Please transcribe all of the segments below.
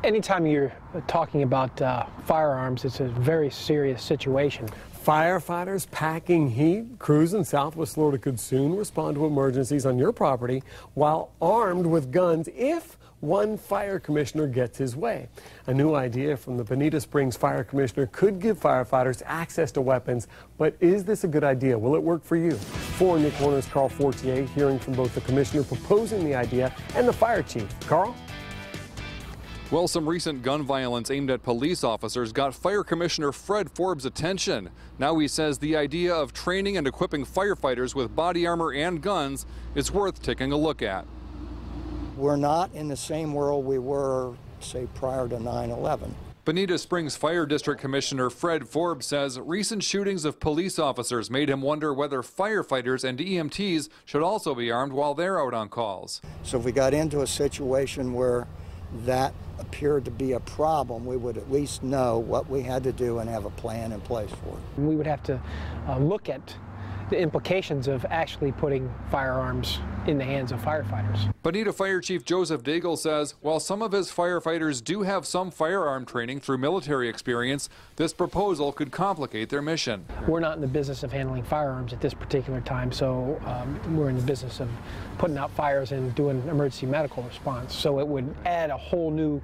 Anytime you're talking about firearms, it's a very serious situation. Firefighters packing heat, crews in Southwest Florida could soon respond to emergencies on your property while armed with guns if one fire commissioner gets his way. A new idea from the Bonita Springs Fire Commissioner could give firefighters access to weapons, but is this a good idea? Will it work for you? For Nick Warner's Carl Fortier, hearing from both the commissioner proposing the idea and the fire chief. Carl? Well, some recent gun violence aimed at police officers got Fire Commissioner Fred Forbes' attention. Now he says the idea of training and equipping firefighters with body armor and guns is worth taking a look at. We're not in the same world we were, say, prior to 9/11. Bonita Springs Fire District Commissioner Fred Forbes says recent shootings of police officers made him wonder whether firefighters and EMTs should also be armed while they're out on calls. So if we got into a situation where that appeared to be a problem, we would at least know what we had to do and have a plan in place for it. We would have to look at the implications of actually putting firearms in the hands of firefighters. Bonita Fire Chief Joseph Daigle says while some of his firefighters do have some firearm training through military experience, this proposal could complicate their mission. We're not in the business of handling firearms at this particular time, so we're in the business of putting out fires and doing emergency medical response. So it would add a whole new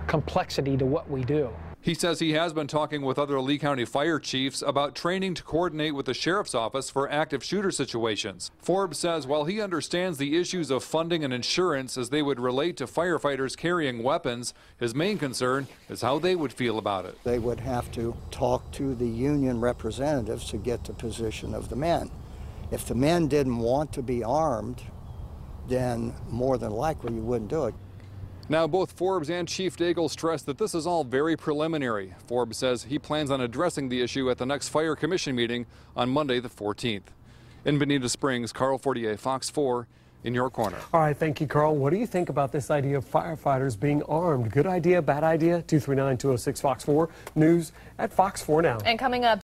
complexity to what we do. He says he has been talking with other Lee County fire chiefs about training to coordinate with the sheriff's office for active shooter situations. Forbes says while he understands the issues of funding and insurance as they would relate to firefighters carrying weapons, his main concern is how they would feel about it. They would have to talk to the union representatives to get the position of the men. If the men didn't want to be armed, then more than likely you wouldn't do it. Now, both Forbes and Chief Daigle stress that this is all very preliminary. Forbes says he plans on addressing the issue at the next Fire Commission meeting on Monday the 14th. In Bonita Springs, Carl Fortier, Fox 4, in your corner. All right, thank you, Carl. What do you think about this idea of firefighters being armed? Good idea, bad idea? 239-206 Fox 4 News at Fox 4 Now. And coming up,